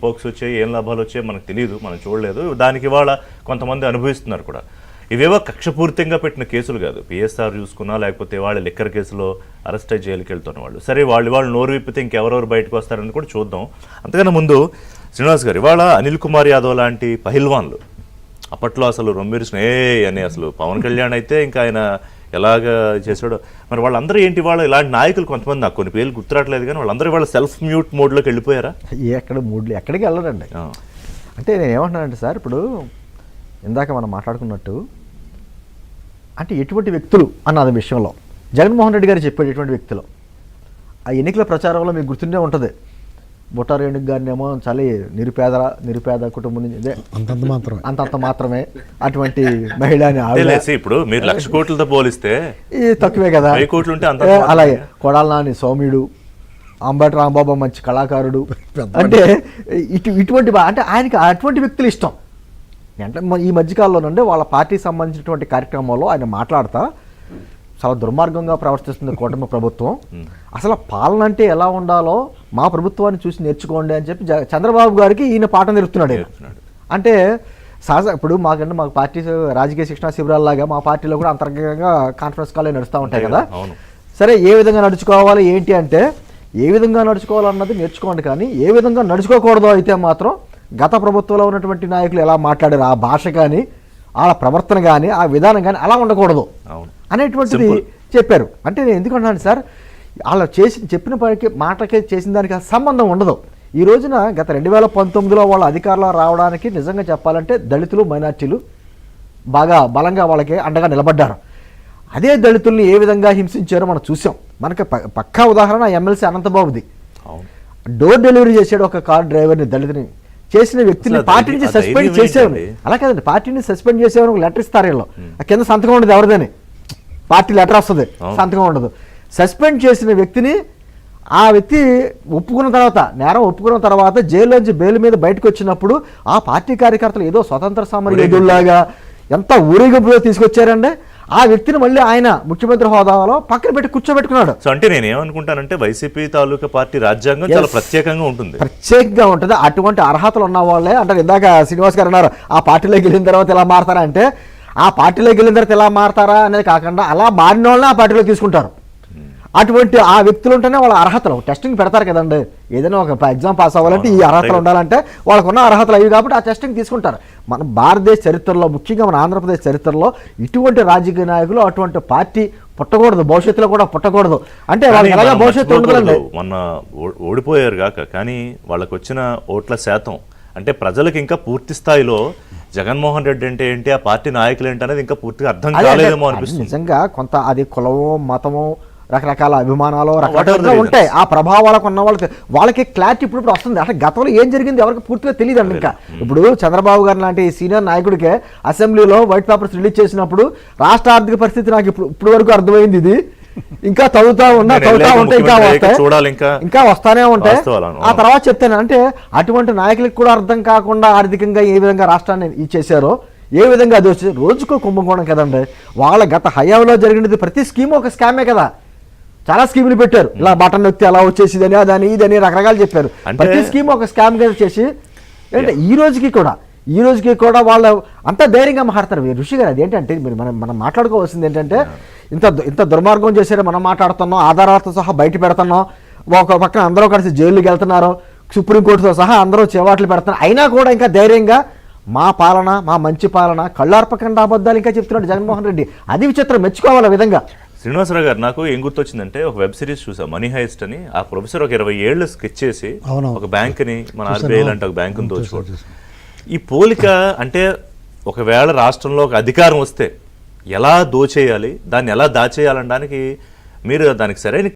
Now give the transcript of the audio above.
పోక్స్ వచ్చాయి, ఏం లాభాలు వచ్చాయి మనకు తెలియదు, మనం చూడలేదు. దానికి ఇవాళ కొంతమంది అనుభవిస్తున్నారు కూడా. ఇవేవో కక్షపూరితంగా పెట్టిన కేసులు కాదు. పిఎస్ఆర్ చూసుకున్నా, లేకపోతే వాళ్ళ లిక్కర్ కేసులో అరెస్ట్ అయ్యి జైలుకి వెళ్తున్న వాళ్ళు. సరే, వాళ్ళు నోరు విప్పితే ఇంకెవరెవరు బయటకు వస్తారని కూడా చూద్దాం. అంతకన్నా ముందు శ్రీనివాస్ గారు, ఇవాళ అనిల్ కుమార్ యాదవ్ లాంటి పహిల్వాన్లు అప్పట్లో అసలు రొమ్మిరిసిన అని అసలు పవన్ కళ్యాణ్ అయితే ఇంకా ఆయన ఎలాగ చేశాడో, మరి వాళ్ళందరూ ఏంటి, వాళ్ళు ఇలాంటి నాయకులు కొంతమంది నాకు కొన్ని పేర్లు గుర్తురాట్లేదు కానీ వాళ్ళందరూ వాళ్ళ సెల్ఫ్ మ్యూట్ మోడ్లోకి వెళ్ళిపోయారా? ఎక్కడికి వెళ్ళరండి. అంటే నేను ఏమంటున్నానంటే సార్, ఇప్పుడు ఇందాక మనం మాట్లాడుకున్నట్టు అంటే ఎటువంటి వ్యక్తులు అన్నది విషయంలో జగన్మోహన్ రెడ్డి గారు చెప్పాడు. ఎటువంటి వ్యక్తులు ఆ ఎన్నికల ప్రచారంలో మీకు గుర్తుండే ఉంటుంది. బుట్టారేణుకి గారిని ఏమో చాలా నిరుపేద కుటుంబం నుంచి అంతంత మాత్రమే అటువంటి మహిళని ఇప్పుడు మీరు 1,00,000 కోట్లతో పోలిస్తే తక్కువే కదా. అలాగే కొడాల నాని సౌమ్యుడు, అంబటి రాంబాబు మంచి కళాకారుడు. అంటే ఇటువంటి అంటే ఆయనకి అటువంటి వ్యక్తులు ఇష్టం. అంటే ఈ మధ్యకాలంలోనండి వాళ్ళ పార్టీకి సంబంధించినటువంటి కార్యక్రమంలో ఆయన మాట్లాడతా చాలా దుర్మార్గంగా ప్రవర్తిస్తుంది కూటమి ప్రభుత్వం. అసలు పాలన అంటే ఎలా ఉండాలో మా ప్రభుత్వాన్ని చూసి నేర్చుకోండి అని చెప్పి చంద్రబాబు గారికి ఈయన పాఠం నేర్పుతున్నాడు. అంటే ఇప్పుడు మాకు పార్టీ రాజకీయ శిక్షణ శిబిరాల్లాగా మా పార్టీలో కూడా అంతర్గతంగా కాన్ఫరెన్స్ కాల్ నడుస్తూ ఉంటాయి కదా. సరే, ఏ విధంగా నడుచుకోవాలి ఏంటి అంటే ఏ విధంగా నడుచుకోవాలన్నది నేర్చుకోండి, కానీ ఏ విధంగా నడుచుకోకూడదో అయితే మాత్రం గత ప్రభుత్వంలో ఉన్నటువంటి నాయకులు ఎలా మాట్లాడారు, ఆ భాష కానీ వాళ్ళ ప్రవర్తన కానీ ఆ విధానం కానీ అలా ఉండకూడదు అనేటువంటిది చెప్పారు. అంటే నేను ఎందుకంటున్నాను సార్, అలా చెప్పిన మాటకే చేసిన దానికి సంబంధం ఉండదు. ఈ రోజున గత 2019లో వాళ్ళ అధికారంలో రావడానికి నిజంగా చెప్పాలంటే దళితులు, మైనార్టీలు బాగా బలంగా వాళ్ళకి అండగా నిలబడ్డారు. అదే దళితుల్ని ఏ విధంగా హింసించారో మనం చూసాం. మనకి పక్కా ఉదాహరణ ఎమ్మెల్సీ అనంతబాబుది. డోర్ డెలివరీ చేసాడు ఒక కార్ డ్రైవర్ని, దళితుని చేసిన వ్యక్తిని పార్టీ నుంచి సస్పెండ్ చేసేవారు. అలా కాదండి, పార్టీని సస్పెండ్ చేసేవారు. ఒక లెటర్ ఇస్తారు, వీళ్ళు కింద సంతకం ఉండదు ఎవరిదని, పార్టీ లెటర్ వస్తుంది, సంతకం ఉండదు. సస్పెండ్ చేసిన వ్యక్తిని ఆ వ్యక్తి ఒప్పుకున్న తర్వాత, నేరం ఒప్పుకున్న తర్వాత జైల్లోంచి బెయిల్ మీద బయటకు వచ్చినప్పుడు ఆ పార్టీ కార్యకర్తలు ఏదో స్వతంత్ర సమరయోధుల్లాగా ఎంత ఊరేగింపులో తీసుకొచ్చారండి. ఆ వ్యక్తిని మళ్ళీ ఆయన ముఖ్యమంత్రి హోదాలో పక్కన పెట్టి కూర్చోబెట్టుకున్నాడు. సో అంటే నేను ఏమనుకుంటానంటే వైసీపీ తాలూకా పార్టీ రాజ్యాంగం చాలా ప్రత్యేకంగా ఉంటుంది. అటువంటి అర్హతలు ఉన్న వాళ్ళే అంటారు. ఇందాక శ్రీనివాస్ గారు అన్నారు, ఆ పార్టీలోకి వెళ్ళిన తర్వాత ఎలా మారతారా అంటే, ఆ పార్టీలోకి వెళ్ళిన తర్వాత ఎలా మారతారా అనేది కాకుండా అలా మారిన వాళ్ళని ఆ పార్టీలో తీసుకుంటారు. అటువంటి ఆ వ్యక్తులు ఉంటేనే వాళ్ళ అర్హతలు టెస్టింగ్ పెడతారు కదండి. ఏదైనా ఒక ఎగ్జామ్ పాస్ అవ్వాలంటే ఈ అర్హతలు ఉండాలంటే వాళ్ళకున్న అర్హతలు అవి కాబట్టి ఆ టెస్టింగ్ తీసుకుంటారు. మన భారతదేశ చరిత్రలో, ముఖ్యంగా మన ఆంధ్రప్రదేశ్ చరిత్రలో ఇటువంటి రాజకీయ నాయకులు, అటువంటి పార్టీ పుట్టకూడదు, భవిష్యత్తులో కూడా పుట్టకూడదు. అంటే వాళ్ళకి ఎలాగా భవిష్యత్తు ఉండదండి. మొన్న ఓడిపోయారు కాక, కానీ వాళ్ళకు వచ్చిన ఓట్ల శాతం అంటే ప్రజలకు ఇంకా పూర్తి స్థాయిలో జగన్మోహన్ రెడ్డి అంటే ఏంటి, ఆ పార్టీ నాయకులు ఏంటి అనేది ఇంకా పూర్తిగా అర్థం కాలేదేమో అనిపిస్తుంది. నిజంగా కొంత అది కులమో మతమో రకరకాల అభిమానాలు రకరకాలుగా ఉంటాయి. ఆ ప్రభావాలకు ఉన్న వాళ్ళకి క్లారిటీ ఇప్పుడు వస్తుంది. అంటే గతంలో ఏం జరిగింది ఎవరికి పూర్తిగా తెలియదు అండి. ఇంకా ఇప్పుడు చంద్రబాబు గారు లాంటి సీనియర్ నాయకుడికే అసెంబ్లీలో వైట్ పేపర్స్ రిలీజ్ చేసినప్పుడు రాష్ట్ర ఆర్థిక పరిస్థితి నాకు ఇప్పుడు వరకు అర్థమైంది, ఇది ఇంకా చదువుతా ఉంటే ఇంకా వస్తానే ఉంటాయి. ఆ తర్వాత చెప్తాను అంటే అటువంటి నాయకులకు కూడా అర్థం కాకుండా ఆర్థికంగా ఏ విధంగా రాష్ట్రాన్ని ఇచ్చేసారో, ఏ విధంగా అది వచ్చి రోజుకో కుంభకోణం కదండి. వాళ్ళ గత హయాంలో జరిగినది ప్రతి స్కీమ్ ఒక స్కామే కదా. చాలా స్కీములు పెట్టారు, ఇలా బటన్ నొక్కితే అలా వచ్చేసిదని అదని ఇదని రకరకాలు చెప్పారు. ప్రతి స్కీమ్ ఒక స్కామ్ గా చేసి అంటే ఈ రోజుకి కూడా వాళ్ళు అంత ధైర్యంగా మాట్లాడతారు. ఋషి గారు అదేంటంటే మనం మాట్లాడుకోవాల్సింది ఏంటంటే, ఇంత దుర్మార్గం చేశారో మనం మాట్లాడుతున్నాం, ఆధారాలతో సహా బయట పెడుతున్నాం. ఒక పక్కన అందరూ కలిసి జైలుకి వెళ్తున్నారు, సుప్రీంకోర్టుతో సహా అందరూ చేవాట్లు పెడుతున్నారు. అయినా కూడా ఇంకా ధైర్యంగా మా పాలన, మా మంచి పాలన, కళ్ళార్పకుండా అబద్ధాలు ఇంకా చెప్తున్నాడు జగన్మోహన్ రెడ్డి. అది విచిత్రం, మెచ్చుకోవాలి ఆ విధంగా. శ్రీనివాసరావు గారు, నాకు ఏం గుర్తొచ్చిందంటే ఒక వెబ్ సిరీస్ చూసా, మనీ హైస్ట్ అని. ఆ ప్రొఫెసర్ ఒక 20 ఏళ్ళు స్కెచ్ చేసి ఒక బ్యాంకుని, మన ఆర్బీఐ లాంటి ఒక బ్యాంకుని దోచుకోవడం. ఈ పోలిక అంటే ఒకవేళ రాష్ట్రంలో ఒక అధికారం వస్తే ఎలా దోచేయాలి, దాన్ని ఎలా దాచేయాలనడానికి మీరు దానికి సరైన